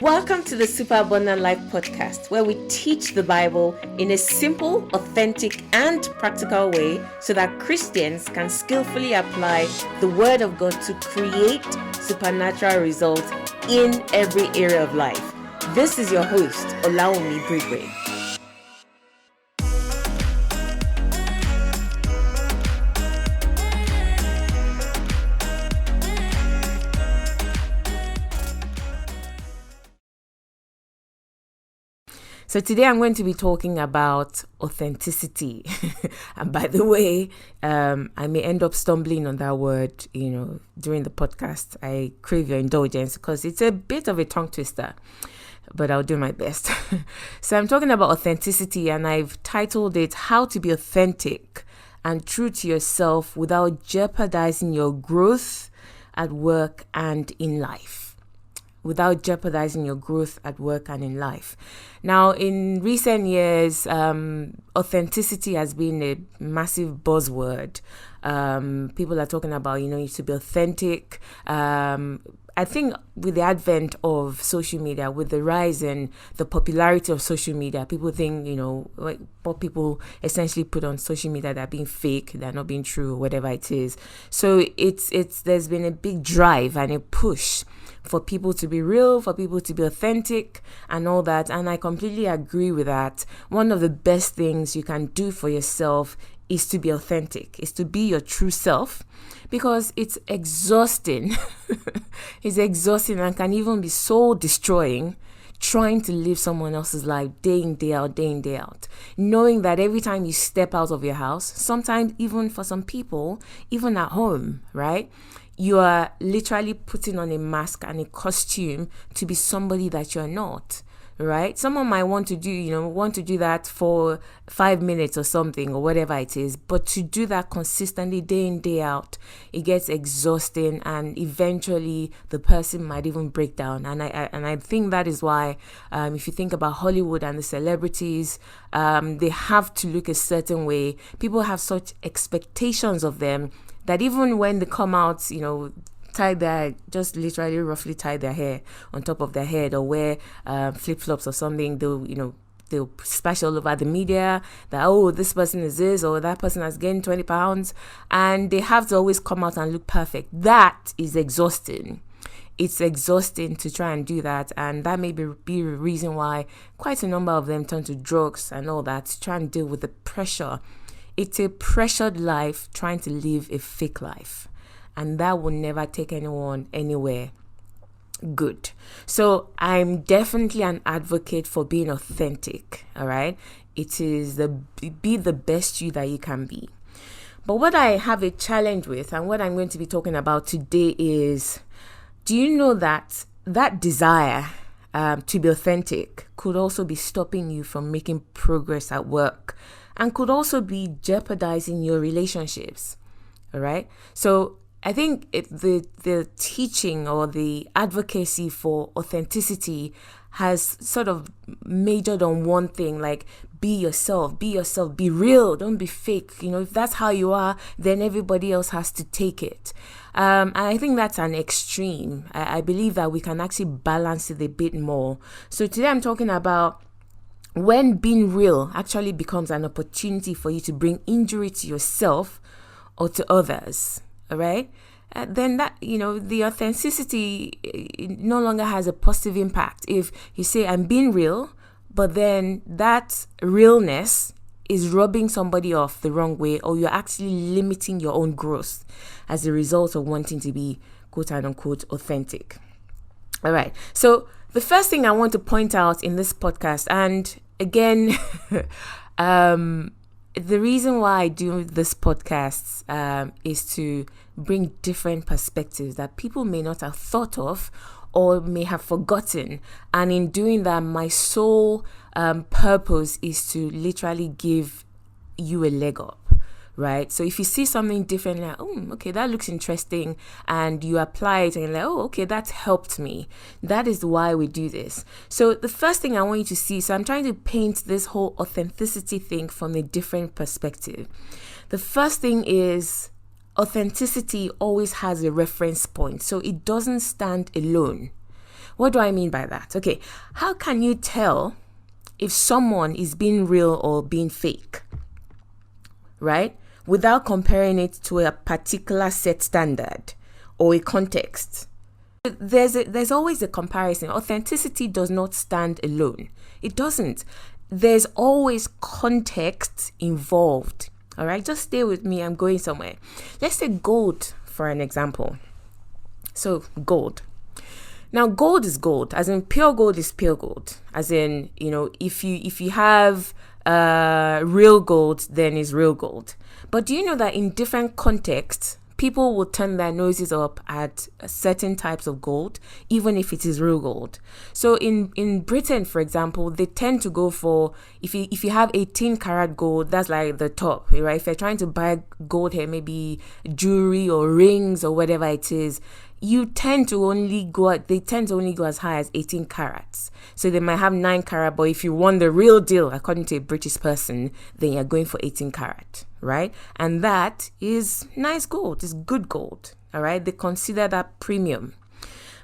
Welcome to the SuperAbundant Life podcast, where we teach the Bible in a simple, authentic, and practical way so that Christians can skillfully apply the Word of God to create supernatural results in every area of life. This is your host, Olawunmi Brigue. So today I'm going to be talking about authenticity. And by the way, I may end up stumbling on that word, during the podcast. I crave your indulgence because it's a bit of a tongue twister, but I'll do my best. So I'm talking about authenticity, and I've titled it How to Be Authentic and True to Yourself Without Jeopardizing Your Growth at Work and in Life. Without jeopardizing your growth at work and in life. Now, in recent years, authenticity has been a massive buzzword. People are talking about, you should be authentic. I think with the advent of social media, with the rise in the popularity of social media, people think, like what people essentially put on social media, they're being fake, they're not being true, or whatever it is. So there's been a big drive and a push for people to be real, for people to be authentic and all that. And I completely agree with that. One of the best things you can do for yourself is to be authentic, is to be your true self, because it's exhausting. It's exhausting and can even be soul destroying trying to live someone else's life day in, day out, knowing that every time you step out of your house, sometimes even for some people, even at home, right? You are literally putting on a mask and a costume to be somebody that you're not, right? Someone might want to do that for 5 minutes or something or whatever it is, but to do that consistently day in, day out, it gets exhausting, and eventually the person might even break down. And I think that is why, if you think about Hollywood and the celebrities, they have to look a certain way. People have such expectations of them that even when they come out, roughly tie their hair on top of their head, or wear flip-flops or something, they'll splash all over the media that, this person is this, or that person has gained 20 pounds, and they have to always come out and look perfect. That is exhausting. It's exhausting to try and do that, and that may be a reason why quite a number of them turn to drugs and all that to try and deal with the pressure. It's a pressured life trying to live a fake life, and that will never take anyone anywhere good. So I'm definitely an advocate for being authentic, all right? It is be the best you that you can be. But what I have a challenge with, and what I'm going to be talking about today is, do you know that desire to be authentic could also be stopping you from making progress at work, and could also be jeopardizing your relationships, all right? So I think the teaching or the advocacy for authenticity has sort of majored on one thing, like be yourself, be real, don't be fake. If that's how you are, then everybody else has to take it. And I think that's an extreme. I believe that we can actually balance it a bit more. So today I'm talking about when being real actually becomes an opportunity for you to bring injury to yourself or to others, all right? Then that, the authenticity no longer has a positive impact. If you say, I'm being real, but then that realness is rubbing somebody off the wrong way, or you're actually limiting your own growth as a result of wanting to be quote unquote authentic. All right. So the first thing I want to point out in this podcast, and again, the reason why I do this podcast is to bring different perspectives that people may not have thought of or may have forgotten. And in doing that, my sole purpose is to literally give you a leg up, right? So if you see something different, like, okay, that looks interesting, and you apply it and you're like, okay, that's helped me. That is why we do this. So the first thing I want you to see, so I'm trying to paint this whole authenticity thing from a different perspective. The first thing is authenticity always has a reference point. So it doesn't stand alone. What do I mean by that? Okay, how can you tell if someone is being real or being fake, right? Without comparing it to a particular set standard or a context. There's always a comparison. Authenticity does not stand alone. It doesn't. There's always context involved. All right, just stay with me. I'm going somewhere. Let's take gold for an example. So gold. Now, gold is gold, as in pure gold is pure gold. As in, if you have real gold, then it's real gold. But do you know that in different contexts, people will turn their noses up at certain types of gold, even if it is real gold. So in Britain, for example, they tend to go for, if you have 18 karat gold, that's like the top, right? If you're trying to buy gold here, maybe jewelry or rings or whatever it is, they tend to only go as high as 18 carats. So they might have 9 carat, but if you want the real deal, according to a British person, then you're going for 18 carat, right? And that is nice gold. It's good gold, all right? They consider that premium.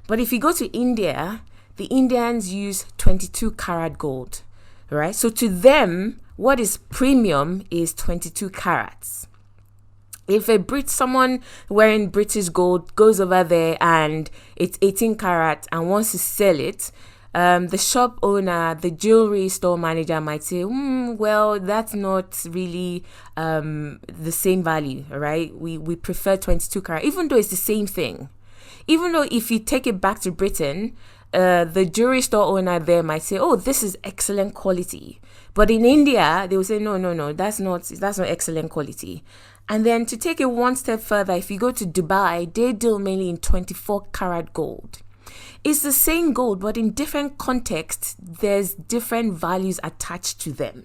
But if you go to India, the Indians use 22 karat gold, right? So to them, what is premium is 22 carats. If someone wearing British gold goes over there and it's 18 karat and wants to sell it, the shop owner, the jewelry store manager might say, well, that's not really the same value, all right? We prefer 22 karat, even though it's the same thing. Even though if you take it back to Britain, the jewelry store owner there might say, oh, this is excellent quality. But in India, they will say, no, that's not excellent quality. And then to take it one step further, if you go to Dubai, they deal mainly in 24 karat gold. It's the same gold, but in different contexts, there's different values attached to them.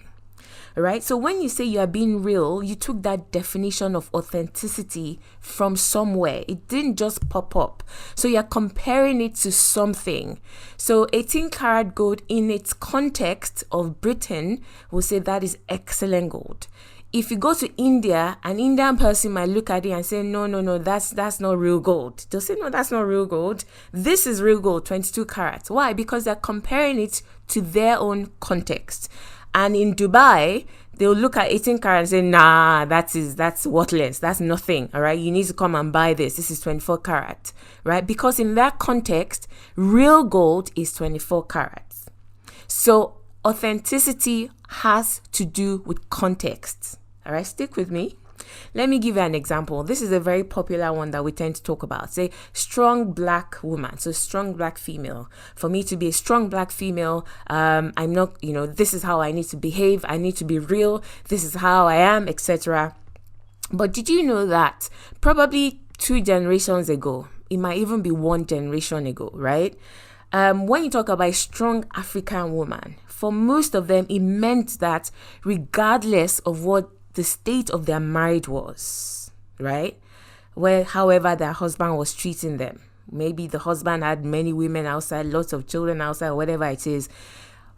Right? So when you say you are being real, you took that definition of authenticity from somewhere. It didn't just pop up. So you're comparing it to something. So 18 karat gold in its context of Britain will say that is excellent gold. If you go to India, an Indian person might look at it and say, no, that's not real gold. They'll say, no, that's not real gold. This is real gold, 22 carats. Why? Because they're comparing it to their own context. And in Dubai, they'll look at 18 carats and say, nah, that's worthless. That's nothing. All right. You need to come and buy this. This is 24 carat, right? Because in that context, real gold is 24 carats. So authenticity has to do with context. All right, stick with me. Let me give you an example. This is a very popular one that we tend to talk about. Say, strong black woman. So strong black female. For me to be a strong black female, I'm not, this is how I need to behave. I need to be real. This is how I am, etc. But did you know that probably 2 generations ago, it might even be 1 generation ago, right? When you talk about a strong African woman, for most of them, it meant that regardless of what the state of their marriage was, right? However their husband was treating them. Maybe the husband had many women outside, lots of children outside, whatever it is.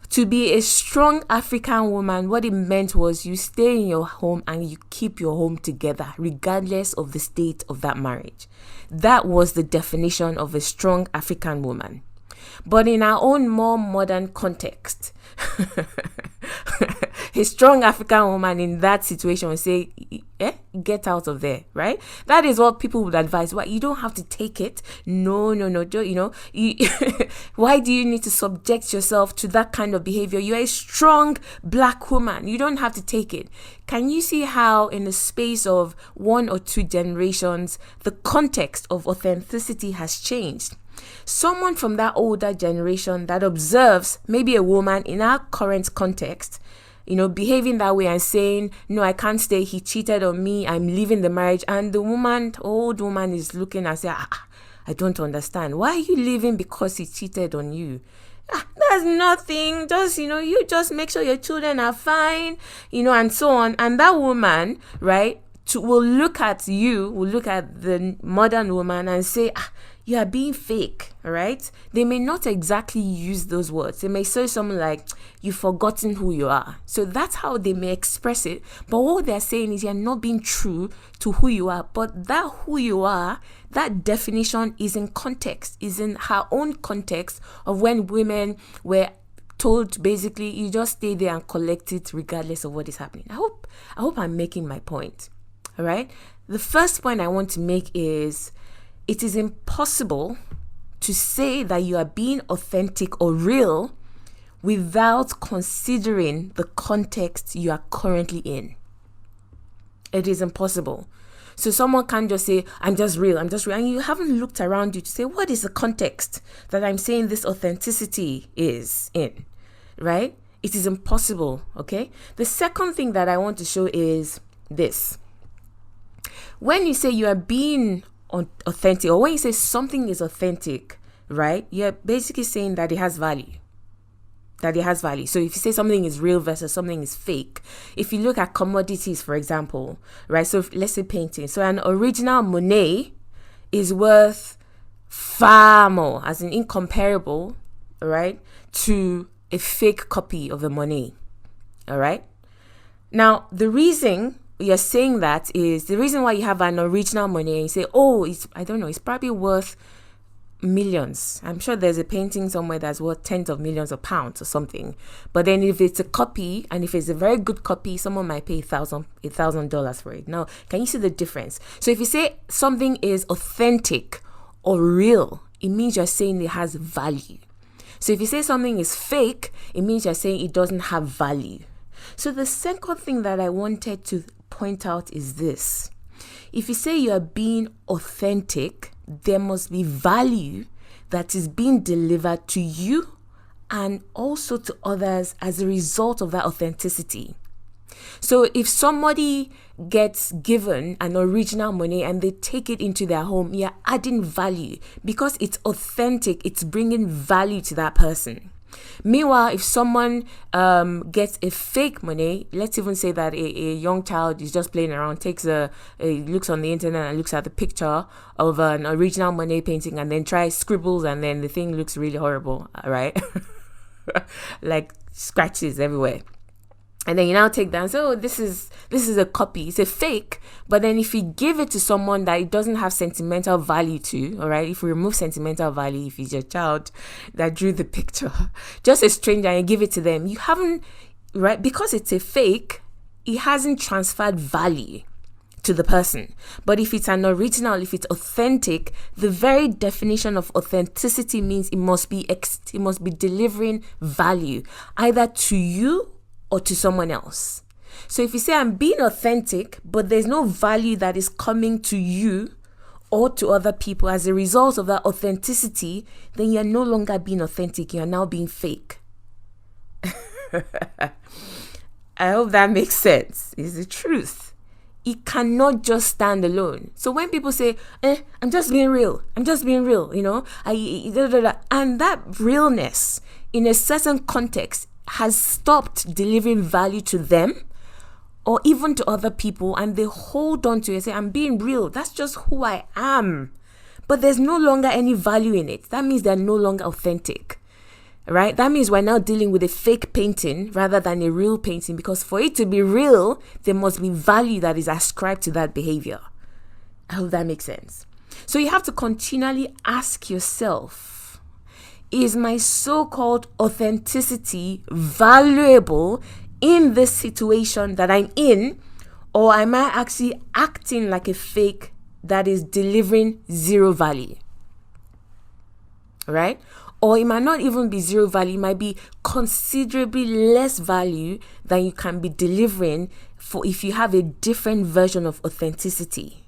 To be a strong African woman, what it meant was you stay in your home and you keep your home together, regardless of the state of that marriage. That was the definition of a strong African woman. But in our own more modern context, a strong African woman in that situation would say, get out of there, right? That is what people would advise. Why? You don't have to take it. No. Why do you need to subject yourself to that kind of behavior? You're a strong black woman. You don't have to take it. Can you see how in the space of 1 or 2 generations, the context of authenticity has changed? Someone from that older generation that observes maybe a woman in our current context, behaving that way and saying, no, I can't stay. He cheated on me. I'm leaving the marriage. And the old woman is looking and saying, I don't understand. Why are you leaving because he cheated on you? That's nothing. Just, you just make sure your children are fine, and so on. And that woman, right, will look at the modern woman and say, you are being fake, all right? They may not exactly use those words. They may say something like, you've forgotten who you are. So that's how they may express it. But what they're saying is you're not being true to who you are. But that who you are, that definition is in context, is in her own context of when women were told basically you just stay there and collect it regardless of what is happening. I hope I'm making my point. All right. The first point I want to make is it is impossible to say that you are being authentic or real without considering the context you are currently in. It is impossible. So someone can't just say, I'm just real. And you haven't looked around you to say, what is the context that I'm saying this authenticity is in, right? It is impossible, okay? The second thing that I want to show is this. When you say you are being authentic, or when you say something is authentic, right? You're basically saying that it has value. So if you say something is real versus something is fake, if you look at commodities, for example, right? So let's say painting. So an original Monet is worth far more, as in incomparable, right, to a fake copy of the Monet. All right. Now, the reason you're saying that is the reason why you have an original Monet and you say, oh, it's probably worth millions. I'm sure there's a painting somewhere that's worth tens of millions of pounds or something. But then if it's a copy, and if it's a very good copy, someone might pay $1,000 for it. Now, can you see the difference? So if you say something is authentic or real, it means you're saying it has value. So if you say something is fake, it means you're saying it doesn't have value. So the second thing that I wanted to point out is this. If you say you are being authentic, there must be value that is being delivered to you and also to others as a result of that authenticity. So if somebody gets given an original Monet and they take it into their home, you're adding value because it's authentic. It's bringing value to that person. Meanwhile, if someone gets a fake Monet, let's even say that a young child is just playing around, looks on the internet and looks at the picture of an original Monet painting and then tries scribbles and then the thing looks really horrible, right? Like scratches everywhere. And then you now take that and say, oh, this is a copy. It's a fake. But then if you give it to someone that it doesn't have sentimental value to, all right, if we remove sentimental value, if it's your child that drew the picture, just a stranger, and you give it to them, you haven't, right, because it's a fake, it hasn't transferred value to the person. But if it's an original, if it's authentic, the very definition of authenticity means it must be delivering value either to you or to someone else. So if you say I'm being authentic, but there's no value that is coming to you or to other people as a result of that authenticity, then you're no longer being authentic. You're now being fake. I hope that makes sense. It's the truth. It cannot just stand alone. So when people say, I'm just being real, and that realness in a certain context has stopped delivering value to them or even to other people, and they hold on to it and say, I'm being real. That's just who I am. But there's no longer any value in it. That means they're no longer authentic, right? That means we're now dealing with a fake painting rather than a real painting, because for it to be real, there must be value that is ascribed to that behavior. I hope that makes sense. So you have to continually ask yourself, is my so-called authenticity valuable in this situation that I'm in, or am I actually acting like a fake that is delivering zero value? Right? Or it might not even be zero value, it might be considerably less value than you can be delivering for if you have a different version of authenticity.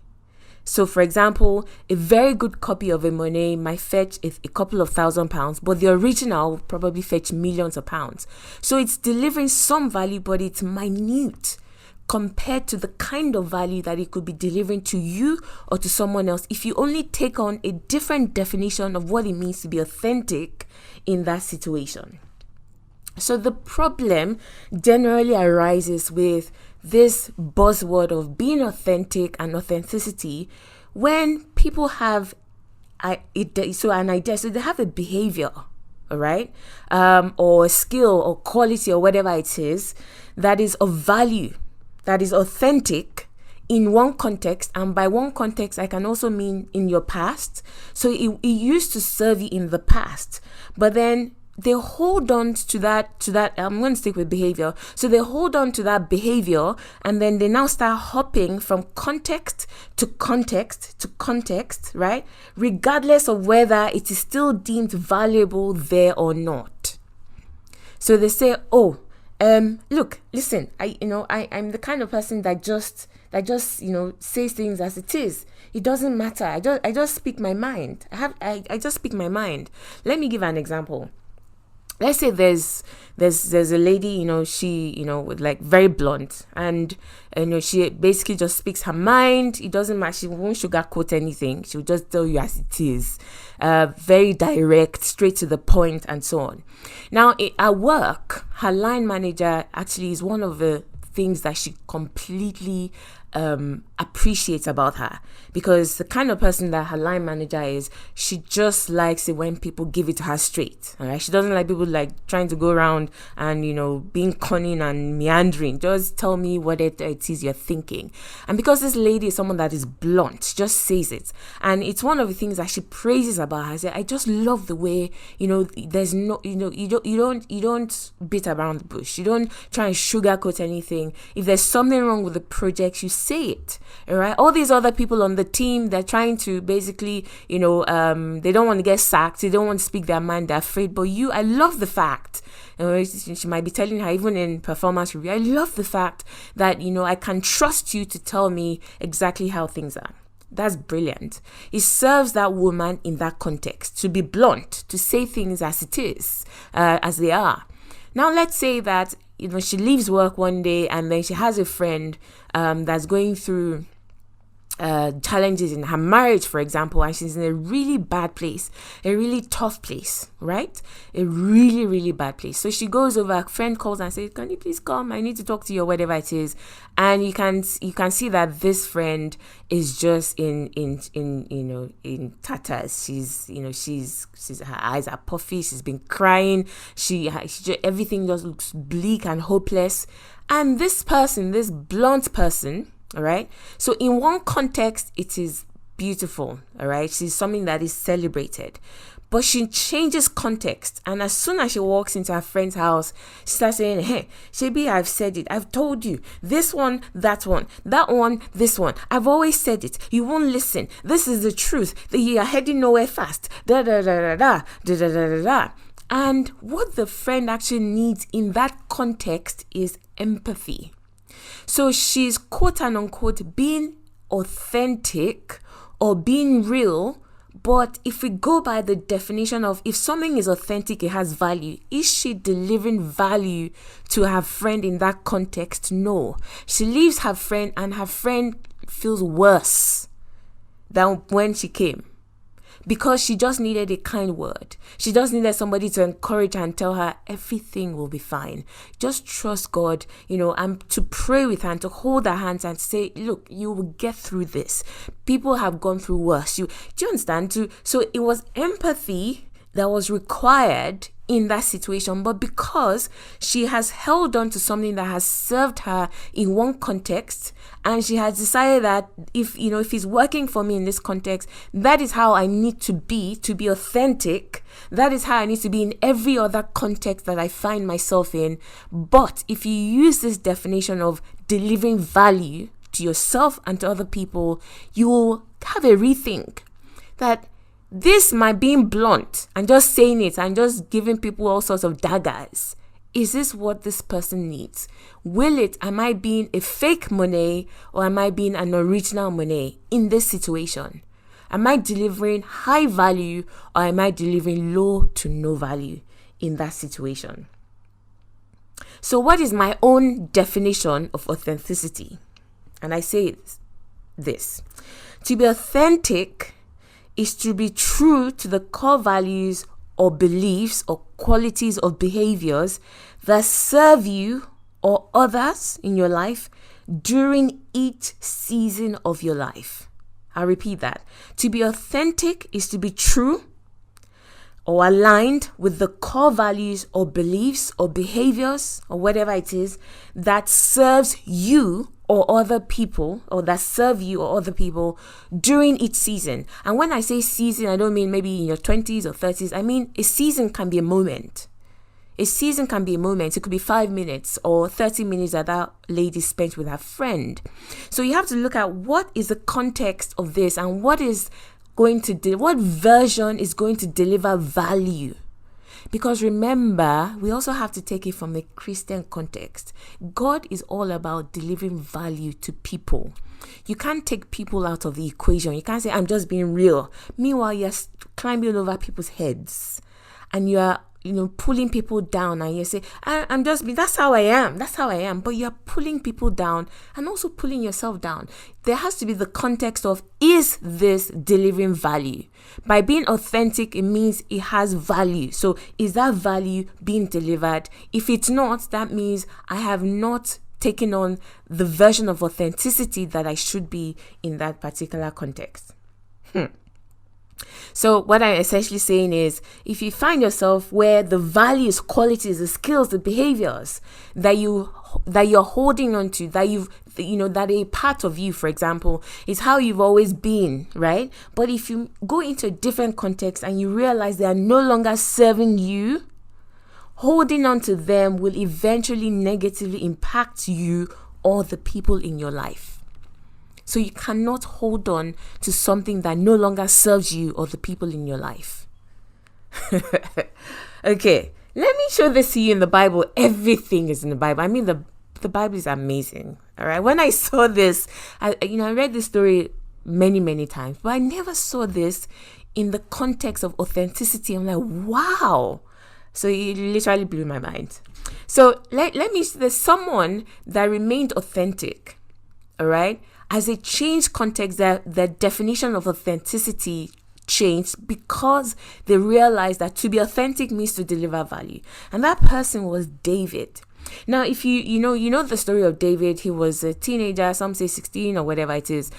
So, for example, a very good copy of a Monet might fetch a couple of £1,000, but the original will probably fetch millions of pounds. So it's delivering some value, but it's minute compared to the kind of value that it could be delivering to you or to someone else if you only take on a different definition of what it means to be authentic in that situation. So the problem generally arises with this buzzword of being authentic and authenticity when people have an idea. So they have a behavior, all right, or a skill or quality or whatever it is that is of value, that is authentic in one context. And by one context, I can also mean in your past. So it used to serve you in the past, but then they hold on to that. I'm going to stick with behavior. So they hold on to that behavior, and then they now start hopping from context to context to context, right? Regardless of whether it is still deemed valuable there or not. So they say, look, listen, I'm the kind of person that just says things as it is. It doesn't matter. I just speak my mind. I just speak my mind. Let me give an example. Let's say there's a lady, she, with like very blunt, and she basically just speaks her mind. It doesn't matter. She won't sugarcoat anything. She'll just tell you as it is. Very direct, straight to the point, and so on. Now, at work, her line manager actually is one of the things that she completely appreciates about her, because the kind of person that her line manager is, she just likes it when people give it to her straight. All right, she doesn't like people like trying to go around and being cunning and meandering. Just tell me what it is you're thinking. And because this lady is someone that is blunt, she just says it, and it's one of the things that she praises about her. I just love the way there's no you don't beat around the bush. You don't try and sugarcoat anything. If there's something wrong with the project, you say it. All right, all these other people on the team, they're trying to basically they don't want to get sacked, they don't want to speak their mind, they're afraid. But I love the fact, she might be telling her even in performance review, I love the fact that I can trust you to tell me exactly how things are. That's brilliant. It serves that woman in that context to be blunt, to say things as it is, as they are. Now let's say that she leaves work one day, and then she has a friend that's going through challenges in her marriage, for example, and she's in a really bad place, a really tough place, right? A really, really bad place. So she goes over, a friend calls and says, can you please come? I need to talk to you, or whatever it is. And you can see that this friend is just in tatters. She's her eyes are puffy. She's been crying. Everything just looks bleak and hopeless. And this person, this blunt person, all right, so in one context, it is beautiful, all right, she's something that is celebrated. But she changes context, and as soon as she walks into her friend's house, she starts saying, hey, Shebi, I've said it, I've told you, this one, that one, this one, I've always said it, you won't listen, this is the truth, you are heading nowhere fast, da da da da da da da da da da. And what the friend actually needs in that context is empathy. So she's quote and unquote being authentic or being real. But if we go by the definition of if something is authentic, it has value. Is she delivering value to her friend in that context? No. She leaves her friend, and her friend feels worse than when she came, because she just needed a kind word. She just needed somebody to encourage her and tell her everything will be fine. Just trust God, and to pray with her and to hold her hands and say, look, you will get through this. People have gone through worse. Do you understand? So it was empathy that was required in that situation, but because she has held on to something that has served her in one context, and she has decided that if it's working for me in this context, that is how I need to be authentic. That is how I need to be in every other context that I find myself in. But if you use this definition of delivering value to yourself and to other people, you will have a rethink that this, my being blunt and just saying it and just giving people all sorts of daggers, is this what this person needs? Am I being a fake Monet, or am I being an original Monet in this situation? Am I delivering high value, or am I delivering low to no value in that situation? So what is my own definition of authenticity? And I say this: to be authentic is to be true to the core values or beliefs or qualities or behaviors that serve you or others in your life during each season of your life. I'll repeat that. To be authentic is to be true or aligned with the core values or beliefs or behaviors or whatever it is that serves you or other people, or that serve you or other people during each season. And when I say season, I don't mean maybe in your 20s or 30s. I mean a season can be a moment. A season can be a moment. It could be 5 minutes or 30 minutes that lady spent with her friend. So you have to look at what is the context of this and what is going to what version is going to deliver value. Because remember, we also have to take it from a Christian context. God is all about delivering value to people. You can't take people out of the equation. You can't say, I'm just being real. Meanwhile, you're climbing over people's heads and you are pulling people down, and you say, that's how I am. But you're pulling people down and also pulling yourself down. There has to be the context of, is this delivering value? By being authentic, it means it has value. So is that value being delivered? If it's not, that means I have not taken on the version of authenticity that I should be in that particular context. So what I'm essentially saying is, if you find yourself where the values, qualities, the skills, the behaviors that you're holding on to, that a part of you, for example, is how you've always been, right? But if you go into a different context and you realize they are no longer serving you, holding on to them will eventually negatively impact you or the people in your life. So you cannot hold on to something that no longer serves you or the people in your life. Okay, let me show this to you in the Bible. Everything is in the Bible. I mean, the Bible is amazing. All right. When I saw this, I read this story many, many times, but I never saw this in the context of authenticity. I'm like, wow. So it literally blew my mind. So there's someone that remained authentic. All right. As a changed context, the definition of authenticity changed because they realized that to be authentic means to deliver value. And that person was David. Now, if you know the story of David, he was a teenager, some say 16 or whatever it is,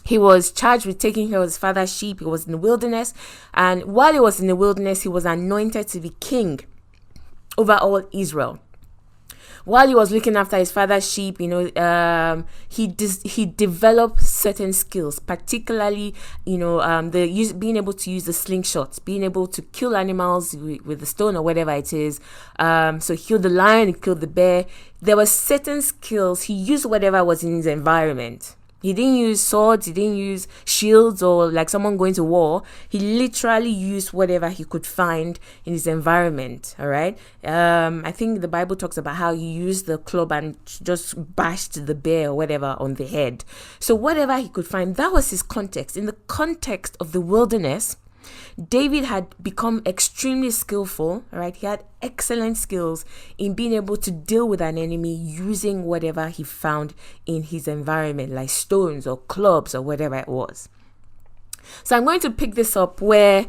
he was charged with taking care of his father's sheep. He was in the wilderness. And while he was in the wilderness, he was anointed to be king over all Israel. While he was looking after his father's sheep, he developed certain skills, particularly, being able to use the slingshot, being able to kill animals with the stone or whatever it is. So he killed the lion, he killed the bear. There were certain skills. He used whatever was in his environment. He didn't use swords, he didn't use shields or like someone going to war. He literally used whatever he could find in his environment, all right? I think the Bible talks about how he used the club and just bashed the bear or whatever on the head. So whatever he could find, that was his context. In the context of the wilderness, David had become extremely skillful, right? He had excellent skills in being able to deal with an enemy using whatever he found in his environment, like stones or clubs or whatever it was. So I'm going to pick this up where,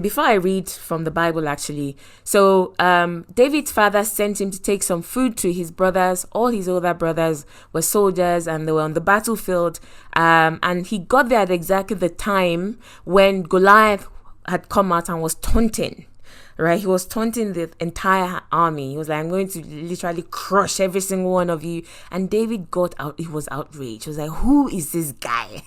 before I read from the Bible actually. So David's father sent him to take some food to his brothers. All his older brothers were soldiers and they were on the battlefield. And he got there at exactly the time when Goliath had come out and was taunting. Right, he was taunting the entire army. He was like, I'm going to literally crush every single one of you. And David got out. He was outraged. He was like, who is this guy?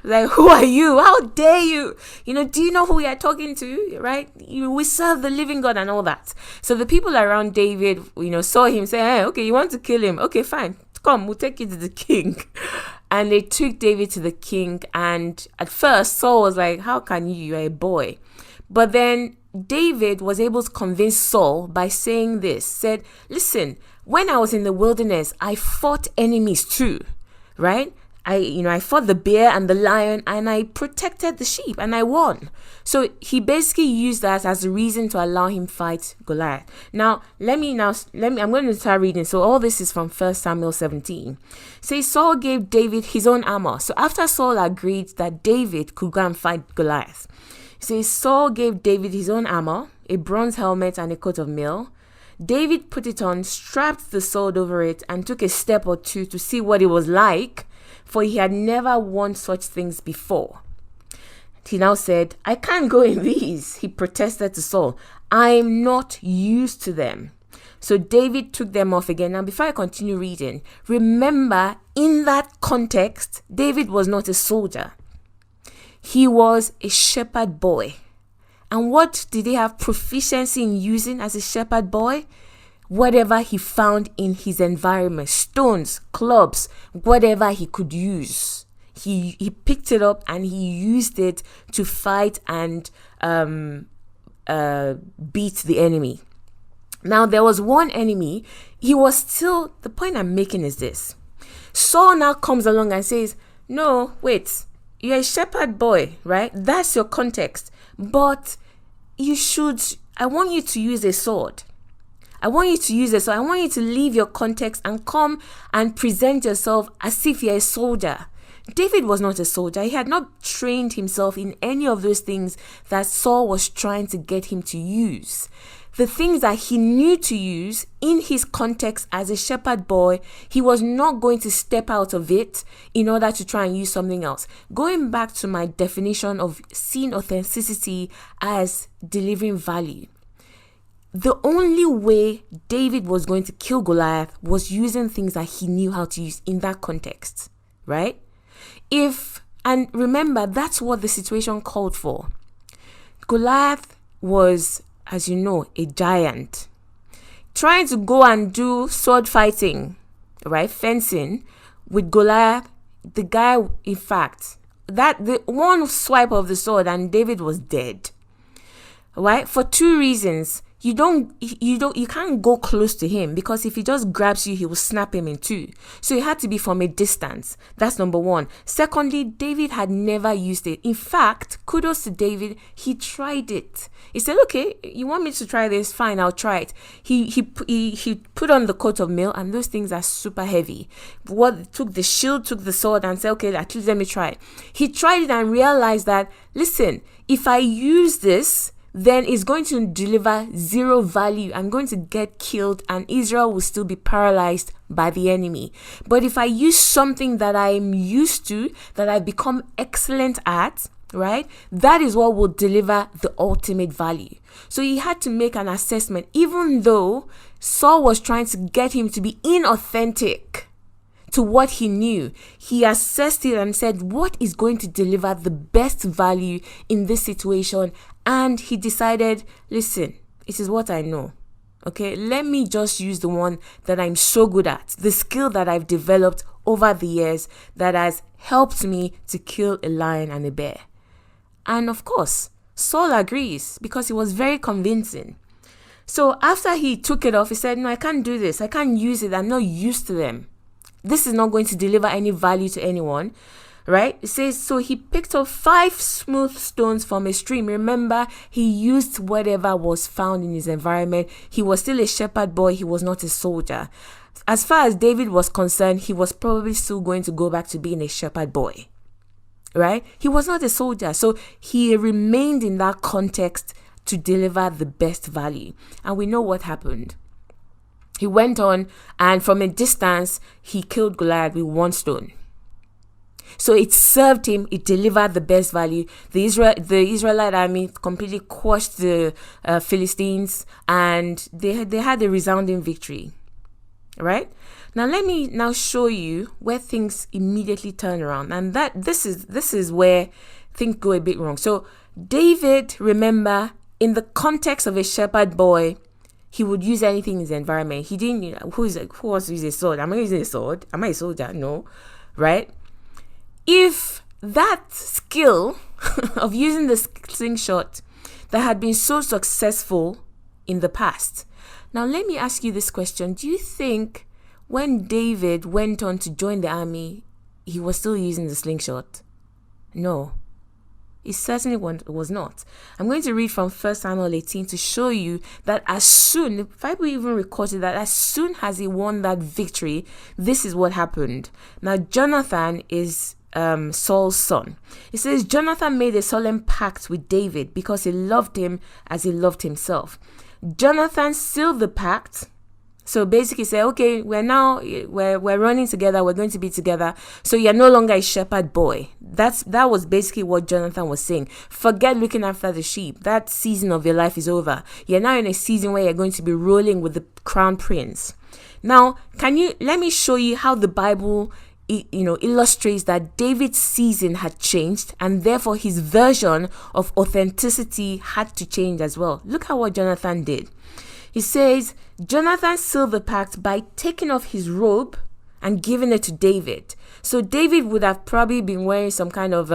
Like, who are you? How dare you? Do you know who we are talking to? Right? We serve the living God and all that. So the people around David, saw him say, hey, okay, you want to kill him? Okay, fine. Come, we'll take you to the king. And they took David to the king. And at first, Saul was like, how can you? You're a boy. But then David was able to convince Saul by saying this, said, listen, when I was in the wilderness, I fought enemies too, right? I fought the bear and the lion and I protected the sheep and I won. So he basically used that as a reason to allow him fight Goliath. Now, I'm going to start reading. So all this is from 1 Samuel 17. Says Saul gave David his own armor. So after Saul agreed that David could go and fight Goliath, says Saul gave David his own armor, a bronze helmet and a coat of mail. David put it on, strapped the sword over it, and took a step or two to see what it was like, for he had never worn such things before. He now said, I can't go in these, he protested to Saul. I'm not used to them. So David took them off again. Now, before I continue reading, remember, in that context, David was not a soldier. He was a shepherd boy. And what did he have proficiency in using as a shepherd boy? Whatever he found in his environment, stones, clubs, whatever he could use. He picked it up and he used it to fight and beat the enemy. Now, there was one enemy. The point I'm making is this. Saul now comes along and says, no, wait, you're a shepherd boy, right? That's your context. But I want you to use a sword. I want you to leave your context and come and present yourself as if you're a soldier. David was not a soldier. He had not trained himself in any of those things that Saul was trying to get him to use. The things that he knew to use in his context as a shepherd boy, he was not going to step out of it in order to try and use something else. Going back to my definition of seeing authenticity as delivering value, the only way David was going to kill Goliath was using things that he knew how to use in that context, right? And remember, that's what the situation called for. Goliath was, as you know, a giant. Trying to go and do sword fighting, right? Fencing with Goliath, the guy, in fact, the one swipe of the sword and David was dead. Right? For two reasons. You can't go close to him, because if he just grabs you, he will snap him in two. So it had to be from a distance. That's number one. Secondly, David had never used it. In fact, kudos to David, he tried it. He said, okay, you want me to try this? Fine, I'll try it. He put on the coat of mail, and those things are super heavy. Took the shield, took the sword, and said, okay, at least let me try it. He tried it and realized that, listen, if I use this, then it's going to deliver zero value. I'm going to get killed and Israel will still be paralyzed by the enemy. But if I use something that I'm used to, that I've become excellent at, right, that is what will deliver the ultimate value. So he had to make an assessment. Even though Saul was trying to get him to be inauthentic to what he knew, he assessed it and said, what is going to deliver the best value in this situation? And he decided, listen, it is what I know. Okay, let me just use the one that I'm so good at, the skill that I've developed over the years that has helped me to kill a lion and a bear. And of course, Saul agrees because he was very convincing. So after he took it off, he said, no, I can't do this. I can't use it. I'm not used to them. This is not going to deliver any value to anyone. Right? It says, so he picked up 5 smooth stones from a stream. Remember, he used whatever was found in his environment. He was still a shepherd boy. He was not a soldier. As far as David was concerned, he was probably still going to go back to being a shepherd boy. Right? He was not a soldier. So he remained in that context to deliver the best value. And we know what happened. He went on, and from a distance, he killed Goliath with 1 stone. So it served him, it delivered the best value. The Israelite army completely quashed the Philistines, and they had a resounding victory. Right? Now let me now show you where things immediately turn around. And this is where things go a bit wrong. So David, remember, in the context of a shepherd boy, he would use anything in his environment. He didn't, who wants to use a sword? Am I using a sword? Am I a soldier? No. Right? If that skill of using the slingshot that had been so successful in the past. Now, let me ask you this question. Do you think when David went on to join the army, he was still using the slingshot? No. It certainly was not. I'm going to read from 1 Samuel 18 to show you that as soon, the Bible even recorded that as soon as he won that victory, this is what happened. Now, Jonathan is Saul's son. It says, Jonathan made a solemn pact with David because he loved him as he loved himself. Jonathan sealed the pact. So basically say, okay, we're running together, we're going to be together. So you're no longer a shepherd boy. That was basically what Jonathan was saying. Forget looking after the sheep. That season of your life is over. You're now in a season where you're going to be rolling with the crown prince. Now, let me show you how the Bible illustrates that David's season had changed, and therefore his version of authenticity had to change as well. Look at what Jonathan did. He says, Jonathan sealed the pact by taking off his robe and giving it to David. So David would have probably been wearing some kind of,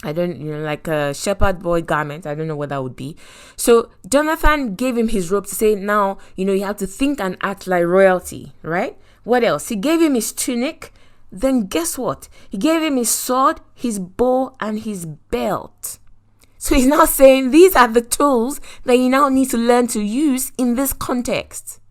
like a shepherd boy garment. I don't know what that would be. So Jonathan gave him his robe to say, now, you have to think and act like royalty, right? What else? He gave him his tunic. Then guess what? He gave him his sword, his bow, and his belt. So he's now saying these are the tools that you now need to learn to use in this context.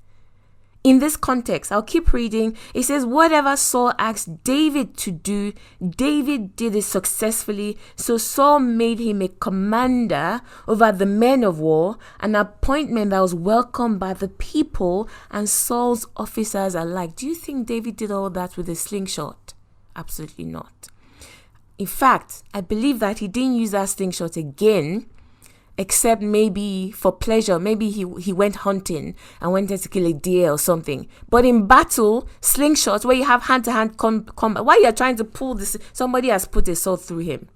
In this context, I'll keep reading. It says, whatever Saul asked David to do, David did it successfully. So Saul made him a commander over the men of war, an appointment that was welcomed by the people and Saul's officers alike. Do you think David did all that with a slingshot? Absolutely not. In fact, I believe that he didn't use that slingshot again, except maybe for pleasure. Maybe he went hunting and wanted to kill a deer or something. But in battle, slingshots where you have hand-to-hand combat, while you're trying to pull this, somebody has put a sword through him.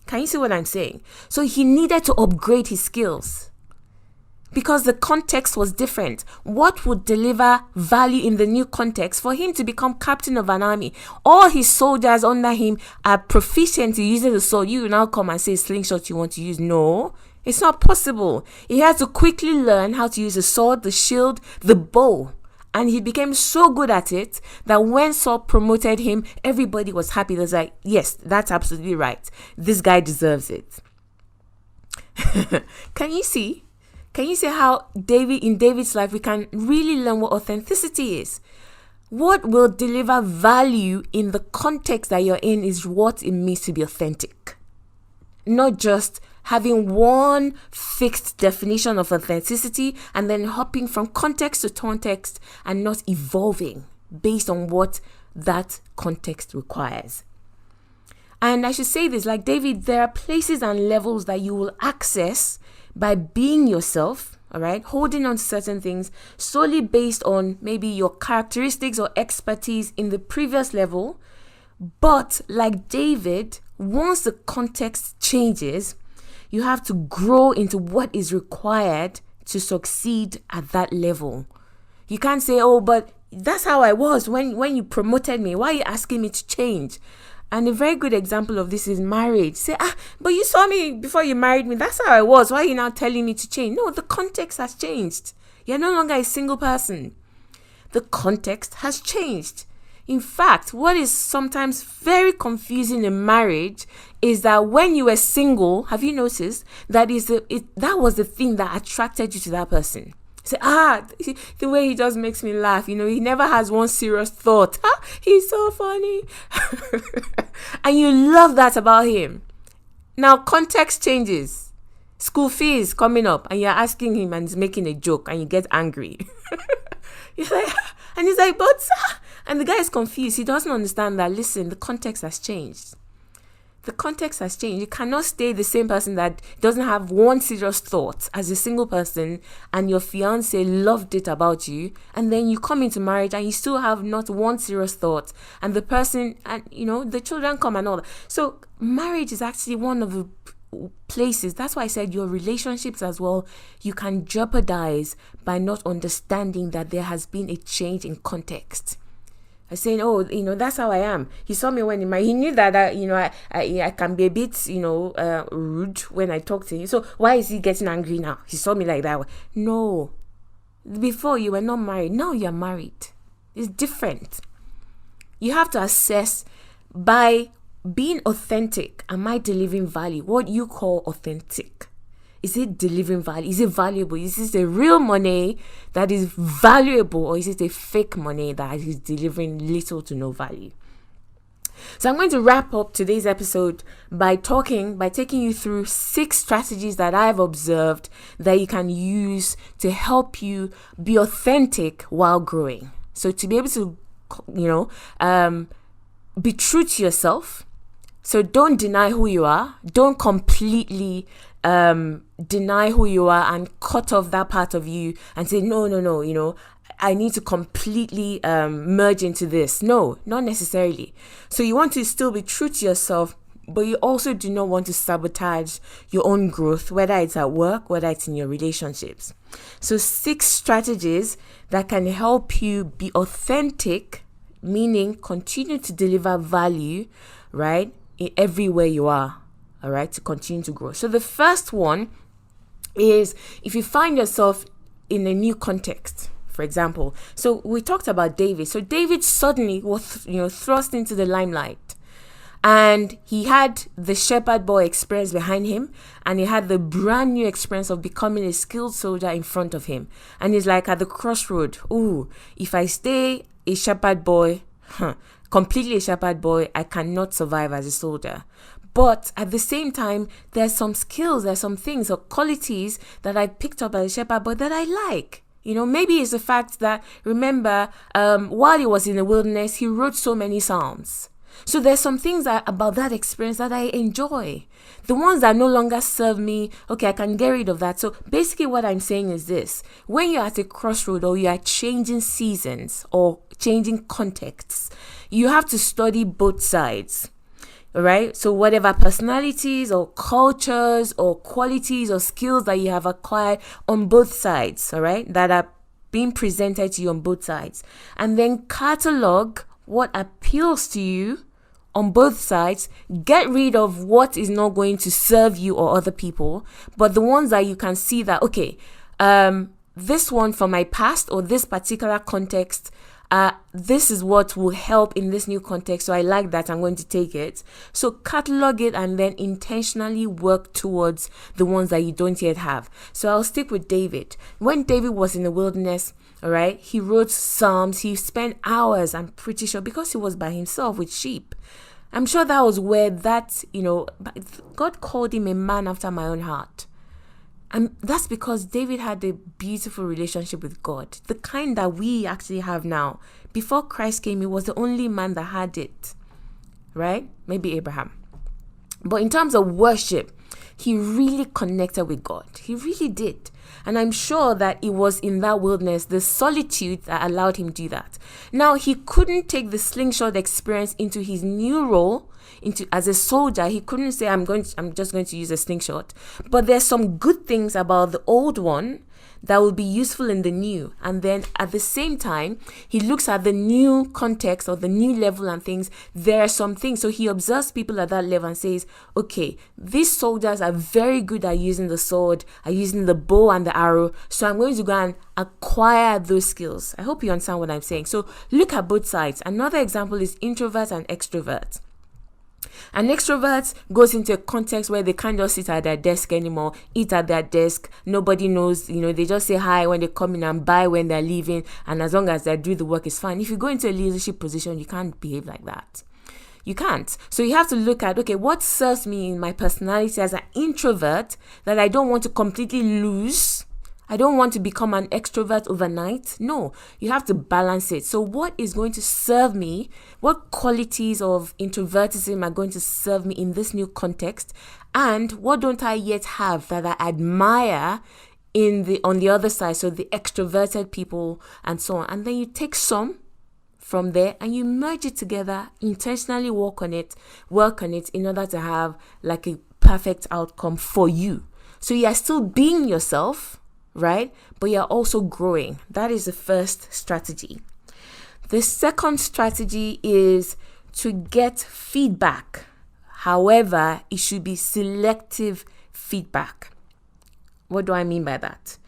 Can you see what I'm saying? So he needed to upgrade his skills because the context was different. What would deliver value in the new context for him to become captain of an army? All his soldiers under him are proficient in using the sword. You will now come and say slingshot you want to use. No, it's not possible. He had to quickly learn how to use the sword, the shield, the bow. And he became so good at it that when Saul promoted him, everybody was happy. They was like, yes, that's absolutely right. This guy deserves it. Can you see? Can you see how in David's life, we can really learn what authenticity is? What will deliver value in the context that you're in is what it means to be authentic. Not just having one fixed definition of authenticity and then hopping from context to context and not evolving based on what that context requires. And I should say this, like David, there are places and levels that you will access by being yourself, all right, holding on to certain things solely based on maybe your characteristics or expertise in the previous level. But like David, once the context changes, you have to grow into what is required to succeed at that level. You can't say, oh, but that's how I was when you promoted me. Why are you asking me to change? And a very good example of this is marriage. Say, but you saw me before you married me. That's how I was. Why are you now telling me to change? No, the context has changed. You're no longer a single person. The context has changed. In fact, what is sometimes very confusing in marriage is that when you were single, have you noticed that that was the thing that attracted you to that person? Say, the way he just makes me laugh. He never has one serious thought. He's so funny. And you love that about him. Now, context changes. School fees coming up and you're asking him and he's making a joke and you get angry. You're like, and he's like, but, and the guy is confused. He doesn't understand that, listen, the context has changed. The context has changed. You cannot stay the same person that doesn't have one serious thought as a single person and your fiance loved it about you, and then you come into marriage and you still have not one serious thought, and the person, and the children come and all that. So marriage is actually one of the places, that's why I said your relationships as well, you can jeopardize by not understanding that there has been a change in context. I saying, that's how I am. He saw me when he knew that, I can be a bit, rude when I talk to him. So why is he getting angry now? He saw me like that. No. Before you were not married. Now you're married. It's different. You have to assess by being authentic. Am I delivering value? What you call authentic. Is it delivering value? Is it valuable? Is this a real money that is valuable, or is it a fake money that is delivering little to no value? So I'm going to wrap up today's episode by taking you through 6 strategies that I've observed that you can use to help you be authentic while growing. So to be able to, be true to yourself. So don't deny who you are. Don't completely deny who you are and cut off that part of you and say, no, I need to completely merge into this. No, not necessarily. So you want to still be true to yourself, but you also do not want to sabotage your own growth, whether it's at work, whether it's in your relationships. So 6 strategies that can help you be authentic, meaning continue to deliver value, right, everywhere you are, all right, to continue to grow. So the first one is if you find yourself in a new context, for example. So we talked about David. So David suddenly was, thrust into the limelight. And he had the shepherd boy experience behind him, and he had the brand new experience of becoming a skilled soldier in front of him. And he's like at the crossroad. Ooh, if I stay a shepherd boy, completely a shepherd boy, I cannot survive as a soldier. But at the same time, there's some skills, there's some things or qualities that I picked up as a shepherd boy that I like. Maybe it's the fact that, remember, while he was in the wilderness, he wrote so many psalms. So there's some things about that experience that I enjoy. The ones that no longer serve me, okay, I can get rid of that. So basically what I'm saying is this. When you're at a crossroad or you are changing seasons or changing contexts, you have to study both sides. All right. So whatever personalities or cultures or qualities or skills that you have acquired on both sides, all right, that are being presented to you on both sides, and then catalog what appeals to you on both sides, get rid of what is not going to serve you or other people, but the ones that you can see that, okay, this one from my past or this particular context, this is what will help in this new context. So I like that. I'm going to take it. So catalog it and then intentionally work towards the ones that you don't yet have. So I'll stick with David. When David was in the wilderness, all right, he wrote psalms. He spent hours, I'm pretty sure, because he was by himself with sheep. I'm sure that was where that, God called him a man after my own heart. And that's because David had a beautiful relationship with God, the kind that we actually have now. Before Christ came, he was the only man that had it, right? Maybe Abraham. But in terms of worship, he really connected with God. He really did. And I'm sure that it was in that wilderness, the solitude that allowed him to do that. Now, he couldn't take the slingshot experience into his new role, as a soldier. He couldn't say, I'm just going to use a slingshot. But there's some good things about the old one that will be useful in the new. And then at the same time, he looks at the new context or the new level and things. There are some things. So he observes people at that level and says, okay, these soldiers are very good at using the sword, are using the bow and the arrow. So I'm going to go and acquire those skills. I hope you understand what I'm saying. So look at both sides. Another example is introvert and extrovert. An extrovert goes into a context where they can't just sit at their desk anymore, eat at their desk. Nobody knows, they just say hi when they come in and bye when they're leaving. And as long as they do the work, it's fine. If you go into a leadership position, you can't behave like that. You can't. So you have to look at, okay, what serves me in my personality as an introvert that I don't want to completely lose. I don't want to become an extrovert overnight. No, you have to balance it. So what is going to serve me? What qualities of introvertism are going to serve me in this new context? And what don't I yet have that I admire on the other side? So the extroverted people and so on. And then you take some from there and you merge it together, intentionally work on it in order to have like a perfect outcome for you. So you are still being yourself, right? But you're also growing. That is the first strategy. The second strategy is to get feedback. However, it should be selective feedback. What do I mean by that?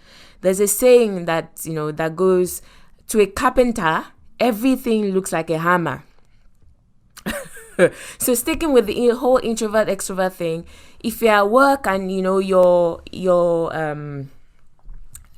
There's a saying that, that goes, to a carpenter, everything looks like a hammer. So sticking with the whole introvert extrovert thing, if you're at work and your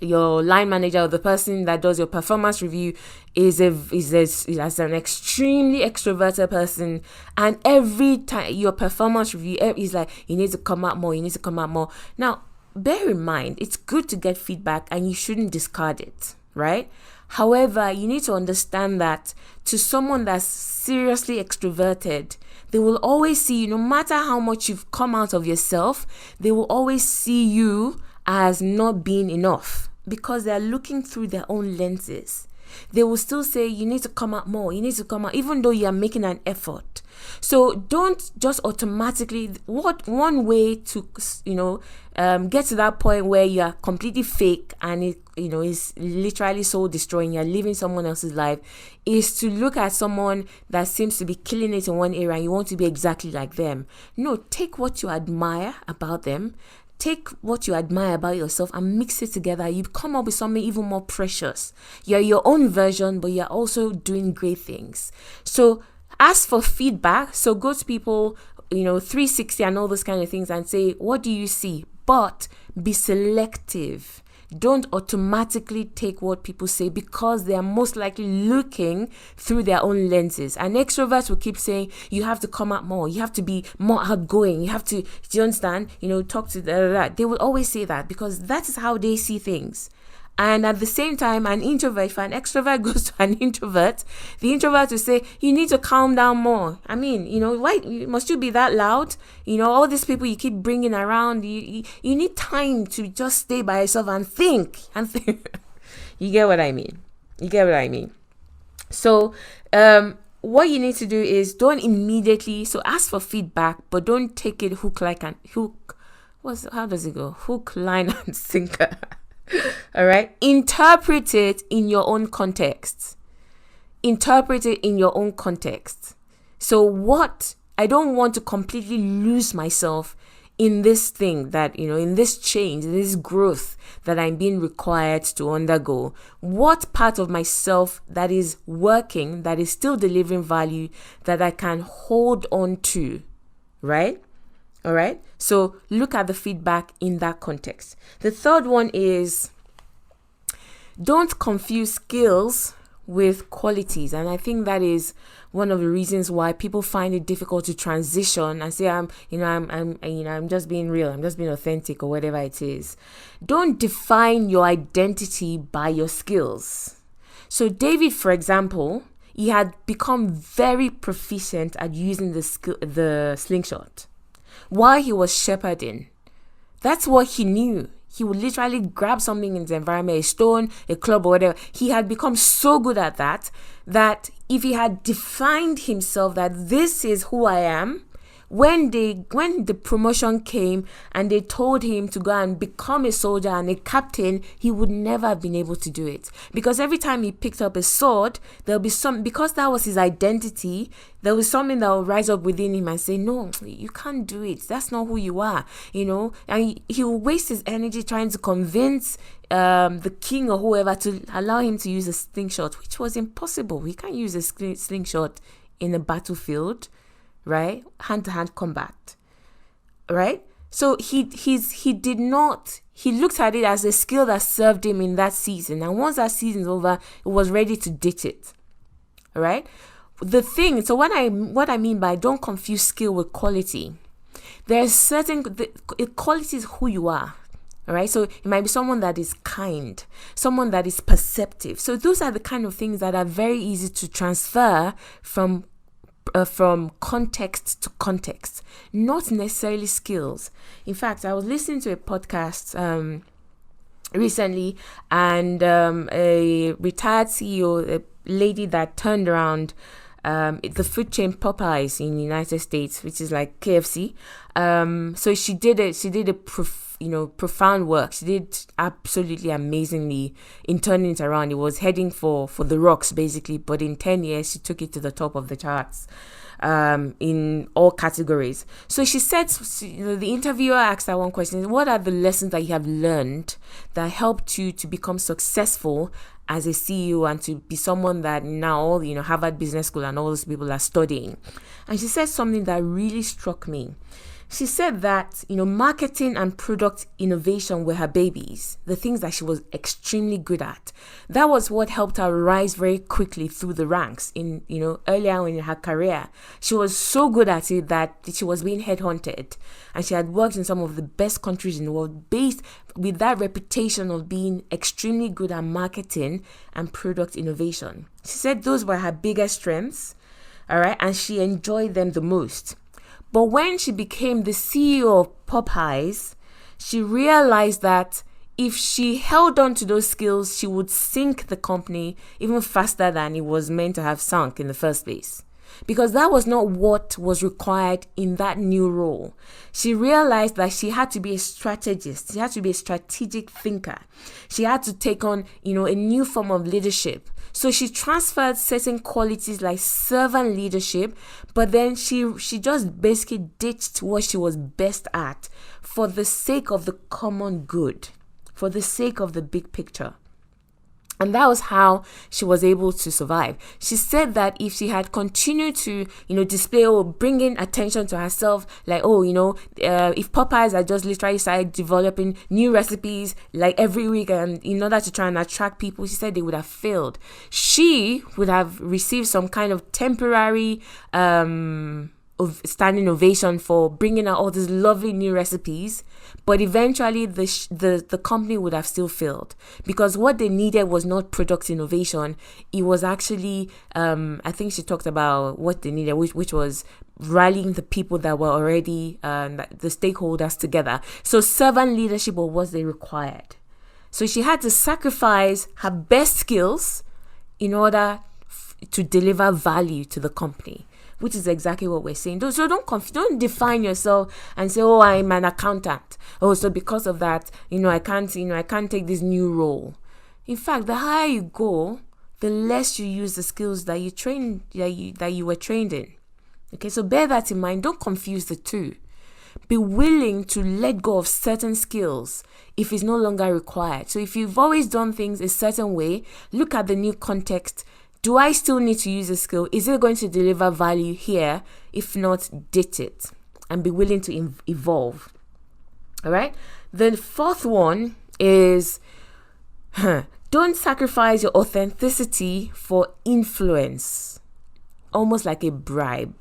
your line manager or the person that does your performance review is an extremely extroverted person, and every time your performance review is like, you need to come out more. Now, bear in mind, it's good to get feedback and you shouldn't discard it, right? However, you need to understand that to someone that's seriously extroverted, they will always see you, no matter how much you've come out of yourself, they will always see you as not being enough because they're looking through their own lenses. They will still say, you need to come out more, even though you are making an effort. So don't just automatically, one way to, get to that point where you are completely fake and it, is literally soul destroying, you're living someone else's life, is to look at someone that seems to be killing it in one area and you want to be exactly like them. No, take what you admire about them, take what you admire about yourself and mix it together. You come up with something even more precious. You're your own version, but you're also doing great things. So ask for feedback. So go to people, 360 and all those kind of things and say, what do you see? But be selective. Don't automatically take what people say because they are most likely looking through their own lenses. An extrovert will keep saying, you have to come out more. You have to be more outgoing. You have to, do you understand? Talk to that. They will always say that because that is how they see things. And at the same time, an introvert, if an extrovert goes to an introvert, the introvert will say, you need to calm down more. I mean, why must you be that loud? All these people you keep bringing around, you need time to just stay by yourself and think. You get what I mean? So, what you need to do is don't immediately, so ask for feedback, but don't take it hook, line, and sinker. All right. Interpret it in your own context. So I don't want to completely lose myself in this thing that, in this change, in this growth that I'm being required to undergo. What part of myself that is working, that is still delivering value, that I can hold on to, right? All right. So look at the feedback in that context. The third one is don't confuse skills with qualities. And I think that is one of the reasons why people find it difficult to transition and say, I'm just being real. I'm just being authentic or whatever it is. Don't define your identity by your skills. So David, for example, he had become very proficient at using the slingshot while he was shepherding. That's what he knew. He would literally grab something in the environment, a stone, a club, or whatever. He had become so good at that if he had defined himself that this is who I am, when the promotion came and they told him to go and become a soldier and a captain, he would never have been able to do it. Because every time he picked up a sword, there'll be because that was his identity, there was something that will rise up within him and say, no, you can't do it. That's not who you are, and he will waste his energy trying to convince the king or whoever to allow him to use a slingshot, which was impossible. He can't use a slingshot in a battlefield, right? Hand-to-hand combat, right? So he looked at it as a skill that served him in that season. And once that season's over, he was ready to ditch it, all right? So what I mean by don't confuse skill with quality, there's quality is who you are. All right. So it might be someone that is kind, someone that is perceptive. So those are the kind of things that are very easy to transfer from context to context, not necessarily skills. In fact, I was listening to a podcast recently, and a retired CEO, a lady that turned around the food chain Popeyes in the United States, which is like KFC. So she did a profound work. She did absolutely amazingly in turning it around. It was heading for the rocks basically, but in 10 years she took it to the top of the charts in all categories. So she said, the interviewer asked her one question: what are the lessons that you have learned that helped you to become successful as a CEO and to be someone that now, Harvard Business School and all those people are studying? And she said something that really struck me. She said that, marketing and product innovation were her babies, the things that she was extremely good at. That was what helped her rise very quickly through the ranks earlier on in her career. She was so good at it that she was being headhunted, and she had worked in some of the best countries in the world based with that reputation of being extremely good at marketing and product innovation. She said those were her biggest strengths, all right, and she enjoyed them the most. But when she became the CEO of Popeyes, she realized that if she held on to those skills, she would sink the company even faster than it was meant to have sunk in the first place. Because that was not what was required in that new role. She realized that she had to be a strategist. She had to be a strategic thinker. She had to take on, a new form of leadership. So she transferred certain qualities like servant leadership, but then she just basically ditched what she was best at for the sake of the common good, for the sake of the big picture. And that was how she was able to survive. She said that if she had continued to, display or bring in attention to herself, like, if Popeyes had just literally started developing new recipes like every week and in order to try and attract people, she said they would have failed. She would have received some kind of temporary standing ovation for bringing out all these lovely new recipes, but eventually the company would have still failed, because what they needed was not product innovation. It was actually I think she talked about what they needed, which was rallying the people that were already the stakeholders together. So servant leadership was what they required. So she had to sacrifice her best skills in order to deliver value to the company, which is exactly what we're saying. So don't define yourself and say, oh, I'm an accountant. Oh, so because of that, I can't take this new role. In fact, the higher you go, the less you use the skills that you were trained in. Okay, so bear that in mind. Don't confuse the two. Be willing to let go of certain skills if it's no longer required. So if you've always done things a certain way, look at the new context. Do I still need to use a skill? Is it going to deliver value here? If not, ditch it and be willing to evolve. All right. The fourth one is don't sacrifice your authenticity for influence, almost like a bribe.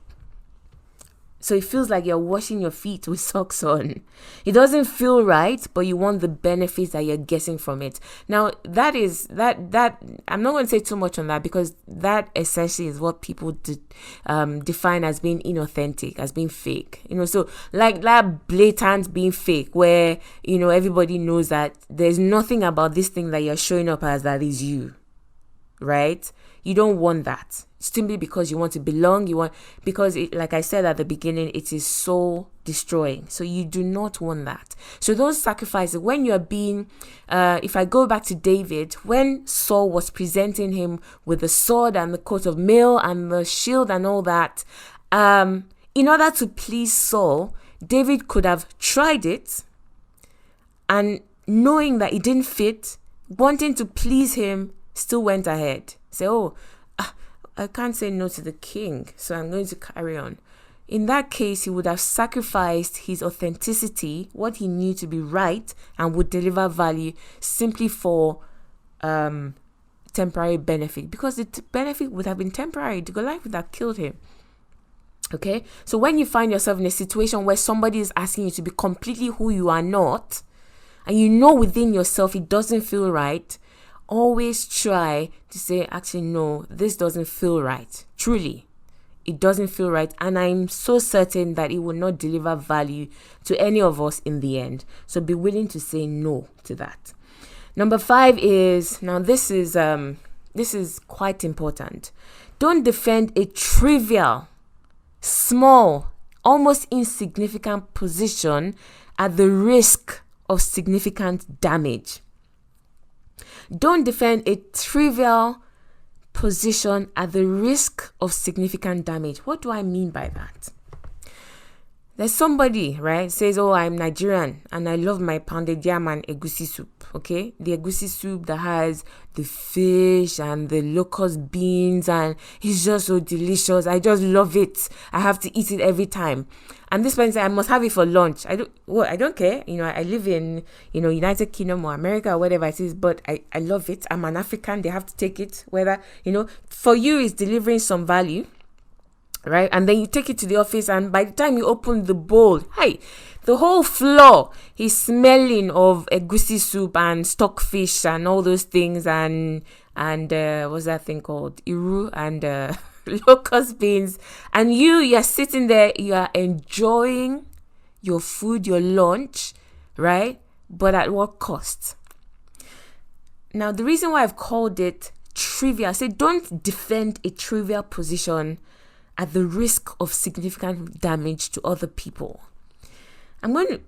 So it feels like you're washing your feet with socks on. It doesn't feel right, but you want the benefits that you're getting from it. Now, that I'm not going to say too much on that, because that essentially is what people define as being inauthentic, as being fake. So like that blatant being fake, where, everybody knows that there's nothing about this thing that you're showing up as that is you, right? You don't want that. Simply because you want to belong, because like I said at the beginning, it is soul destroying. So you do not want that. So those sacrifices, when you're being, if I go back to David, when Saul was presenting him with the sword and the coat of mail and the shield and all that, in order to please Saul, David could have tried it, and knowing that it didn't fit, wanting to please him, still went ahead. Say, I can't say no to the king, so I'm going to carry on. In that case, he would have sacrificed his authenticity, what he knew to be right and would deliver value, simply for temporary benefit, because the benefit would have been temporary. The Goliath would have killed him. Okay, so when you find yourself in a situation where somebody is asking you to be completely who you are not, and within yourself it doesn't feel right, always try to say, actually, no, this doesn't feel right. Truly, it doesn't feel right. And I'm so certain that it will not deliver value to any of us in the end. So be willing to say no to that. Number 5 is, now this is quite important. Don't defend a trivial, small, almost insignificant position at the risk of significant damage. Don't defend a trivial position at the risk of significant damage. What do I mean by that? There's somebody, right, says, oh, I'm Nigerian and I love my pounded yam and egusi soup, okay? The egusi soup that has the fish and the locust beans, and it's just so delicious. I just love it. I have to eat it every time. And this person says, I must have it for lunch. I don't care. I live in, United Kingdom or America or whatever it is, but I love it. I'm an African. They have to take it. Whether, for you, it's delivering some value. Right, and then you take it to the office, and by the time you open the bowl, the whole floor is smelling of egusi soup and stockfish and all those things, and what's that thing called, iru, and locust beans, and you're sitting there, you are enjoying your food, your lunch, right? But at what cost? Now, the reason why I've called it trivial, I say don't defend a trivial position at the risk of significant damage to other people.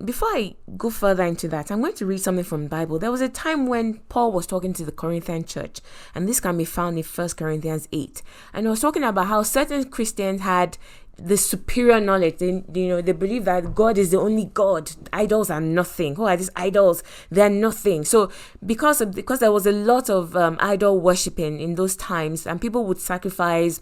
Before I go further into that, I'm going to read something from the Bible. There was a time when Paul was talking to the Corinthian church, and this can be found in 1 Corinthians 8. And he was talking about how certain Christians had the superior knowledge. They believe that God is the only God. Idols are nothing. Who are these idols? They're nothing. So because there was a lot of idol worshipping in those times, and people would sacrifice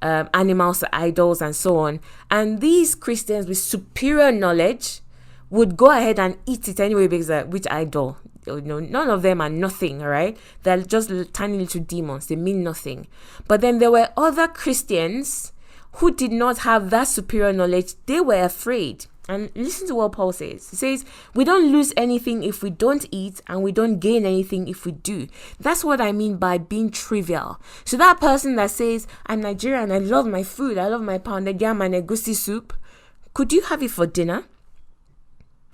animals to idols and so on, and these Christians with superior knowledge would go ahead and eat it anyway, because which idol? None of them are nothing, all right? They're just tiny little demons. They mean nothing. But then there were other Christians who did not have that superior knowledge. They were afraid. And listen to what Paul says. He says, we don't lose anything if we don't eat, and we don't gain anything if we do. That's what I mean by being trivial. So that person that says, I'm Nigerian, I love my food, I love my pounded yam and egusi soup, could you have it for dinner?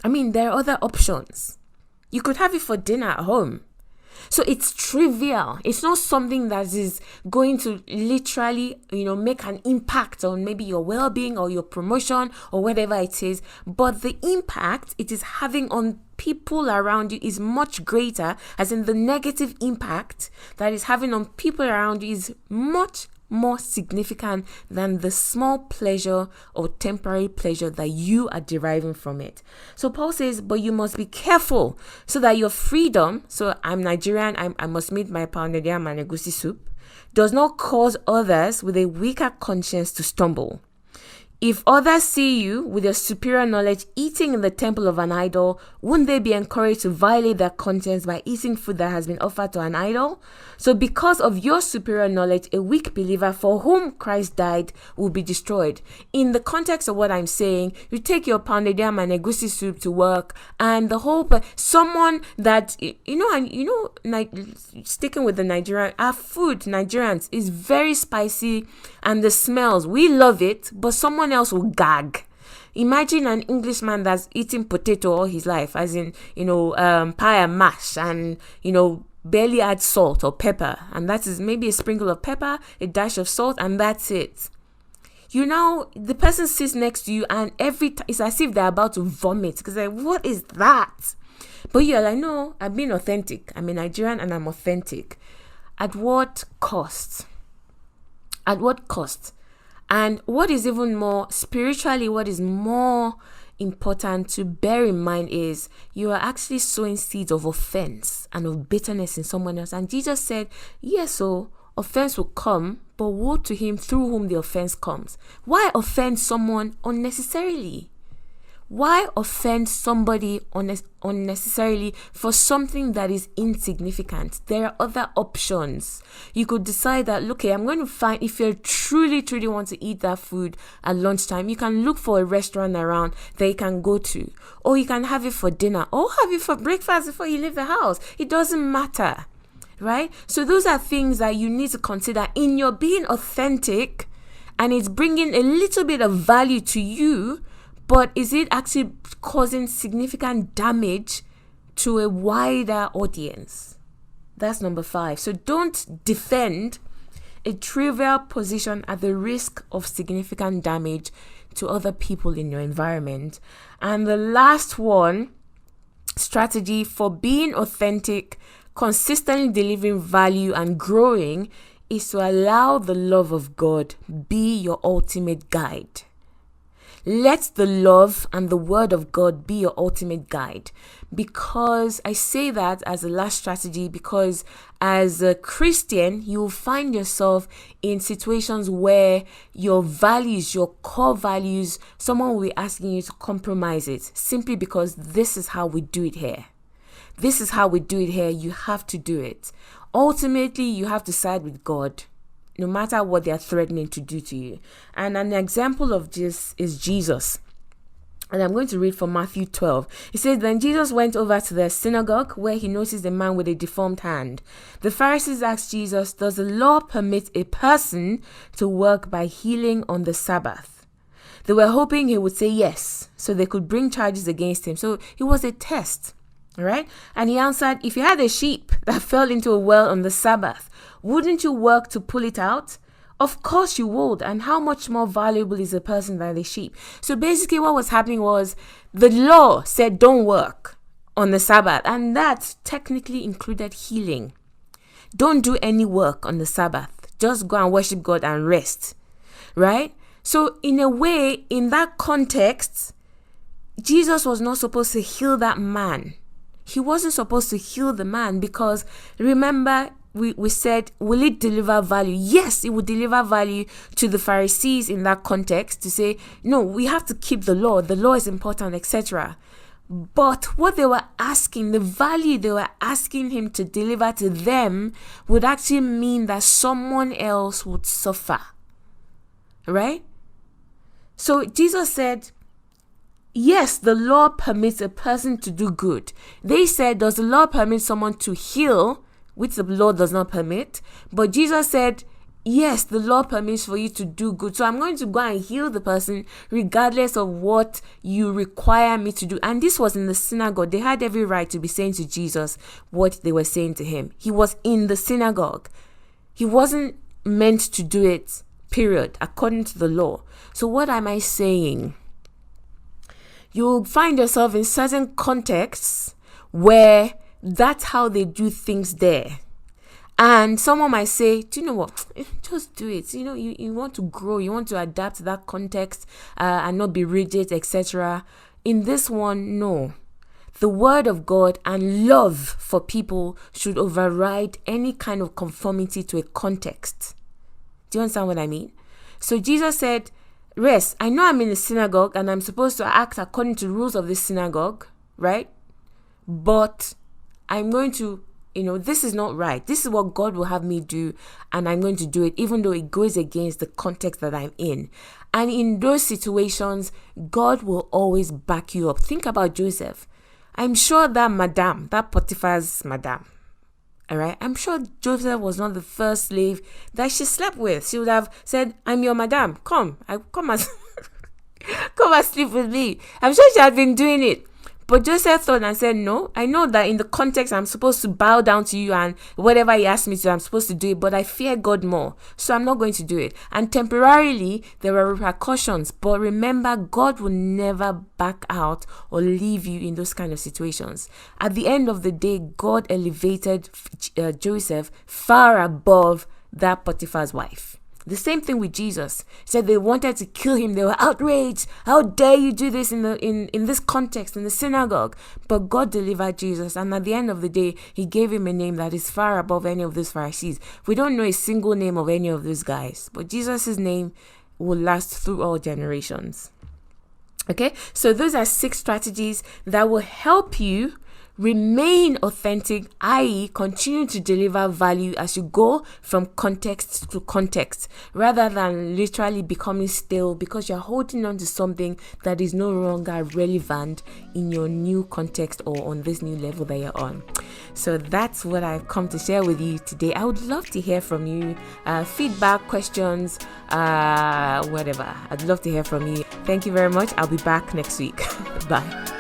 I mean, there are other options. You could have it for dinner at home. So it's trivial. It's not something that is going to literally, make an impact on maybe your well-being or your promotion or whatever it is. But the impact it is having on people around you is much greater, as in the negative impact that is having on people around you is much more significant than the small pleasure or temporary pleasure that you are deriving from it. So Paul says, but you must be careful so that your freedom, so I'm Nigerian, I must meet my pounded yam and egusi soup, does not cause others with a weaker conscience to stumble. If others see you with your superior knowledge eating in the temple of an idol, wouldn't they be encouraged to violate their conscience by eating food that has been offered to an idol? So because of your superior knowledge, a weak believer for whom Christ died will be destroyed. In the context of what I'm saying, you take your pounded yam and egusi soup to work, and the whole someone that sticking with the Nigerian, our food, Nigerians, is very spicy, and the smells, we love it, but someone else will gag. Imagine an Englishman that's eating potato all his life, as in, pie and mash, and, barely add salt or pepper. And that is maybe a sprinkle of pepper, a dash of salt, and that's it. The person sits next to you, and it's as if they're about to vomit, because what is that? But you're like, no, I'm being authentic. I'm a Nigerian and I'm authentic. At what cost? At what cost? And what is even more spiritually, what is more important to bear in mind is you are actually sowing seeds of offense and of bitterness in someone else. And Jesus said, yes, so offense will come, but woe to him through whom the offense comes. Why offend someone unnecessarily? Why offend somebody unnecessarily for something that is insignificant? There are other options. You could decide that, look, I'm going to find, if you truly want to eat that food at lunchtime, you can look for a restaurant around that you can go to. Or you can have it for dinner. Or have it for breakfast before you leave the house. It doesn't matter, right? So those are things that you need to consider in your being authentic, and it's bringing a little bit of value to you. But is it actually causing significant damage to a wider audience? That's number 5. So don't defend a trivial position at the risk of significant damage to other people in your environment. And the last one, strategy for being authentic, consistently delivering value and growing, is to allow the love of God be your ultimate guide. Let the love and the word of God be your ultimate guide. Because I say that as a last strategy, because as a Christian, you'll find yourself in situations where your values, your core values, someone will be asking you to compromise it simply because this is how we do it here. This is how we do it here. You have to do it. Ultimately, you have to side with God, no matter what they're threatening to do to you. And an example of this is Jesus. And I'm going to read from Matthew 12. It says, Then Jesus went over to the synagogue where he noticed a man with a deformed hand. The Pharisees asked Jesus, Does the law permit a person to work by healing on the Sabbath? They were hoping he would say yes, so they could bring charges against him. So it was a test. All right. And he answered, If you had a sheep that fell into a well on the Sabbath, wouldn't you work to pull it out? Of course you would. And how much more valuable is a person than the sheep? So basically what was happening was the law said don't work on the Sabbath. And that technically included healing. Don't do any work on the Sabbath. Just go and worship God and rest. Right? So in a way, in that context, Jesus was not supposed to heal that man. He wasn't supposed to heal the man because remember, we said, will it deliver value? Yes, it would deliver value to the Pharisees in that context to say, no, we have to keep the law. The law is important, etc. But what they were asking, the value they were asking him to deliver to them would actually mean that someone else would suffer. Right? So Jesus said, yes, the law permits a person to do good. They said, does the law permit someone to heal, which the law does not permit? But Jesus said, yes, the law permits for you to do good. So I'm going to go and heal the person regardless of what you require me to do. And this was in the synagogue. They had every right to be saying to Jesus what they were saying to him. He was in the synagogue. He wasn't meant to do it, period, according to the law. So what am I saying? You'll find yourself in certain contexts where that's how they do things there. And someone might say, do you know what? Just do it. You know, you want to grow. You want to adapt to that context and not be rigid, etc. In this one, no. The word of God and love for people should override any kind of conformity to a context. Do you understand what I mean? So Jesus said, rest. I know I'm in a synagogue and I'm supposed to act according to rules of this synagogue, right? But I'm going to, this is not right. This is what God will have me do, and I'm going to do it, even though it goes against the context that I'm in. And in those situations, God will always back you up. Think about Joseph. I'm sure that Potiphar's madam, all right? I'm sure Joseph was not the first slave that she slept with. She would have said, I'm your madam. Come and sleep with me. I'm sure she had been doing it. But Joseph thought and said, no, I know that in the context I'm supposed to bow down to you and whatever he asked me to, I'm supposed to do it, but I fear God more, so I'm not going to do it. And temporarily, there were repercussions, but remember, God will never back out or leave you in those kind of situations. At the end of the day, God elevated Joseph far above that Potiphar's wife. The same thing with Jesus. Said they wanted to kill him. They were outraged. How dare you do this in this context, in the synagogue? But God delivered Jesus. And at the end of the day, he gave him a name that is far above any of those Pharisees. We don't know a single name of any of those guys. But Jesus' name will last through all generations. Okay? So those are 6 strategies that will help you remain authentic, i.e. continue to deliver value as you go from context to context, rather than literally becoming stale because you're holding on to something that is no longer relevant in your new context or on this new level that you're on. So that's what I've come to share with you today. I would love to hear from you, feedback, questions, whatever. I'd love to hear from you. Thank you very much. I'll be back next week. Bye.